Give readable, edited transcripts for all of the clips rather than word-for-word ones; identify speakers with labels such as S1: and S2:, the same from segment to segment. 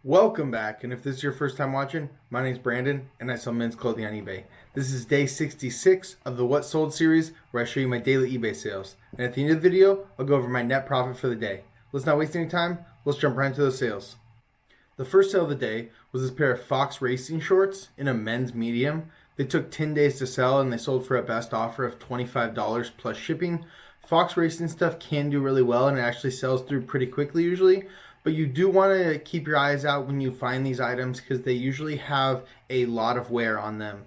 S1: Welcome back, and if this is your first time watching, my name's Brandon, and I sell men's clothing on eBay. This is day 66 of the What Sold series, where I show you my daily eBay sales. And at the end of the video, I'll go over my net profit for the day. Let's not waste any time, let's jump right into those sales. The first sale of the day was this pair of Fox racing shorts in a men's medium. They took 10 days to sell, and they sold for a best offer of $25 plus shipping. Fox racing stuff can do really well, and it actually sells through pretty quickly usually. But you do want to keep your eyes out when you find these items because they usually have a lot of wear on them.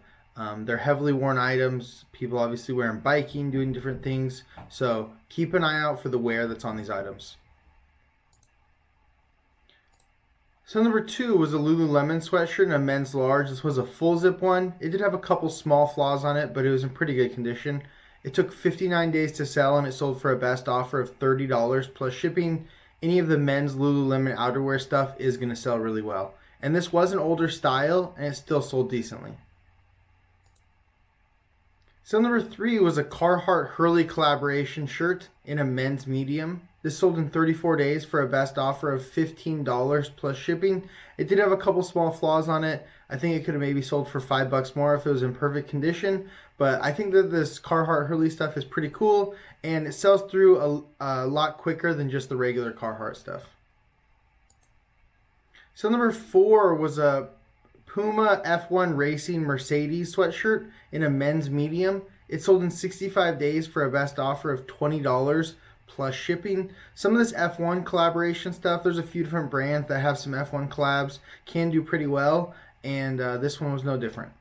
S1: They're heavily worn items. People obviously wear them biking, doing different things. So keep an eye out for the wear that's on these items. So number 2 was a Lululemon sweatshirt in a men's large. This was a full zip one. It did have a couple small flaws on it, but it was in pretty good condition. It took 59 days to sell, and it sold for a best offer of $30 plus shipping. Any of the men's Lululemon outerwear stuff is going to sell really well. And this was an older style, and it still sold decently. Sale number 3 was a Carhartt Hurley collaboration shirt in a men's medium. This sold in 34 days for a best offer of $15 plus shipping. It did have a couple small flaws on it. I think it could have maybe sold for $5 more if it was in perfect condition. But I think that this Carhartt Hurley stuff is pretty cool, and it sells through a lot quicker than just the regular Carhartt stuff. So number 4 was a Puma F1 Racing Mercedes sweatshirt in a men's medium. It sold in 65 days for a best offer of $20 plus shipping. Some of this F1 collaboration stuff, there's a few different brands that have some F1 collabs, can do pretty well, and this one was no different.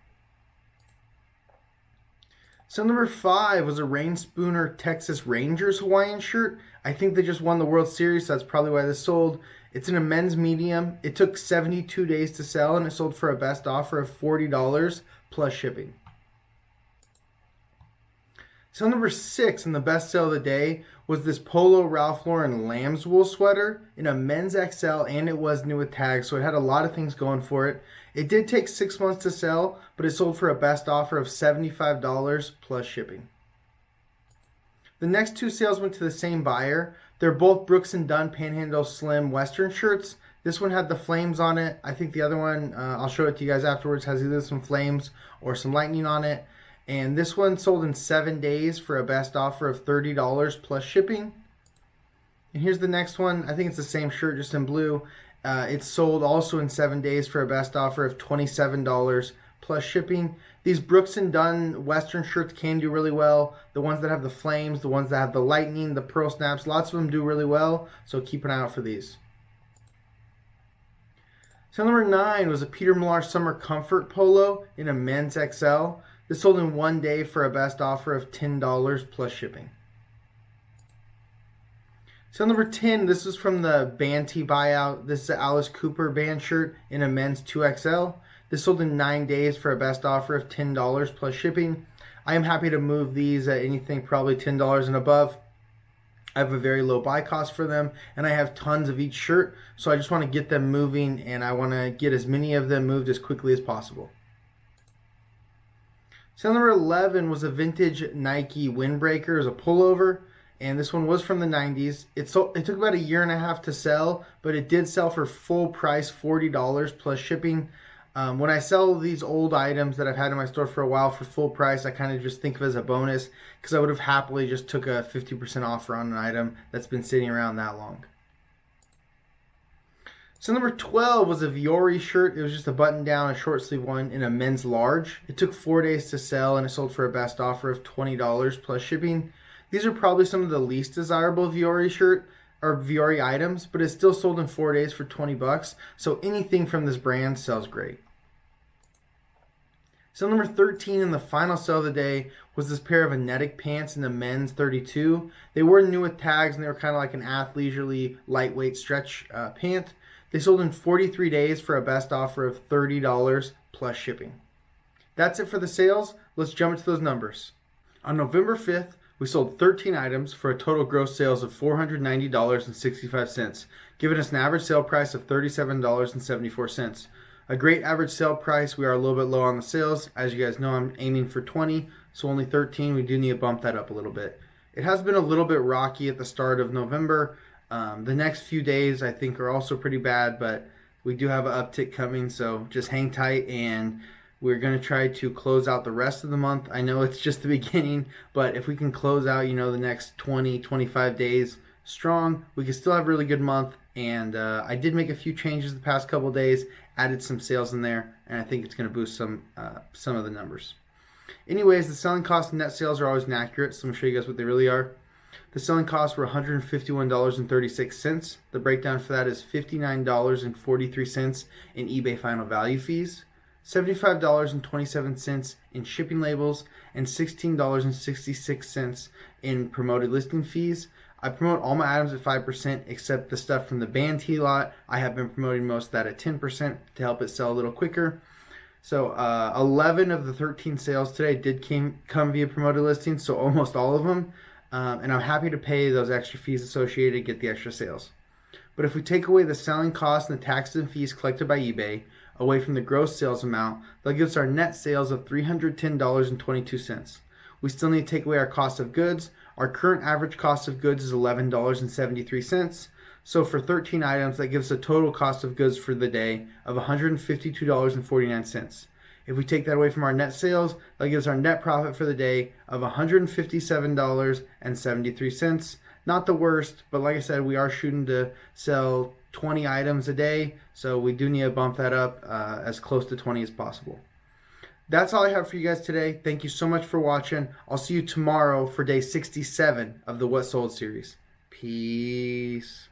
S1: So number 5 was a Rain Spooner Texas Rangers Hawaiian shirt. I think they just won the World Series, so that's probably why this sold. It's in a men's medium. It took 72 days to sell, and it sold for a best offer of $40 plus shipping. Sale number 6 and the best sale of the day was this Polo Ralph Lauren lamb's wool sweater in a men's XL, and it was new with tags, so it had a lot of things going for it. It did take 6 months to sell, but it sold for a best offer of $75 plus shipping. The next 2 sales went to the same buyer. They're both Brooks & Dunn Panhandle Slim Western shirts. This one had the flames on it. I think the other one, I'll show it to you guys afterwards, has either some flames or some lightning on it. And this one sold in 7 days for a best offer of $30 plus shipping. And here's the next one. I think it's the same shirt, just in blue. It sold also in 7 days for a best offer of $27 plus shipping. These Brooks & Dunn Western shirts can do really well. The ones that have the flames, the ones that have the lightning, the pearl snaps, lots of them do really well. So keep an eye out for these. Sale number 9 was a Peter Millar Summer Comfort Polo in a men's XL. This sold in 1 day for a best offer of $10 plus shipping. Sale number 10, this is from the Band T buyout. This is an Alice Cooper band shirt in a men's 2XL. This sold in 9 days for a best offer of $10 plus shipping. I am happy to move these at anything probably $10 and above. I have a very low buy cost for them, and I have tons of each shirt, so I just want to get them moving, and I want to get as many of them moved as quickly as possible. Sale number 11 was a vintage Nike windbreaker. It was a pullover, and this one was from the 90s. It took about 1.5 years to sell, but it did sell for full price, $40 plus shipping. When I sell these old items that I've had in my store for a while for full price, I kind of just think of it as a bonus because I would have happily just took a 50% offer on an item that's been sitting around that long. So number 12 was a Viore shirt. It was just a button-down, a short-sleeve one in a men's large. It took 4 days to sell, and it sold for a best offer of $20 plus shipping. These are probably some of the least desirable Viore items, but it still sold in 4 days for $20. So anything from this brand sells great. Sale number 13 and the final sale of the day was this pair of Anetic pants in the men's 32. They were new with tags, and they were kind of like an athleisurely lightweight stretch pant. They sold in 43 days for a best offer of $30 plus shipping. That's it for the sales. Let's jump into those numbers. On November 5th, we sold 13 items for a total gross sales of $490.65, giving us an average sale price of $37.74. A great average sale price. We are a little bit low on the sales. As you guys know, I'm aiming for 20, so only 13. We do need to bump that up a little bit. It has been a little bit rocky at the start of November. The next few days I think are also pretty bad, but We do have an uptick coming, so just hang tight, and we're going to try to close out the rest of the month. I know it's just the beginning, but if we can close out, the next 20, 25 days strong, we can still have a really good month. And I did make a few changes the past couple of days, added some sales in there, and I think it's going to boost some of the numbers. Anyways, the selling cost and net sales are always inaccurate, so I'm going to show you guys what they really are. The selling costs were $151.36. The breakdown for that is $59.43 in eBay final value fees, $75.27 in shipping labels, and $16.66 in promoted listing fees. I promote all my items at 5% except the stuff from the banned T lot. I have been promoting most of that at 10% to help it sell a little quicker. So 11 of the 13 sales today did come via promoted listings, so almost all of them. And I'm happy to pay those extra fees associated to get the extra sales. But if we take away the selling costs and the taxes and fees collected by eBay away from the gross sales amount, that gives our net sales of $310.22. We still need to take away our cost of goods. Our current average cost of goods is $11.73. So for 13 items, that gives a total cost of goods for the day of $152.49. If we take that away from our net sales, that gives our net profit for the day of $157.73. Not the worst, but like I said, we are shooting to sell 20 items a day, so we do need to bump that up as close to 20 as possible. That's all I have for you guys today. Thank you so much for watching. I'll see you tomorrow for day 67 of the What Sold series. Peace.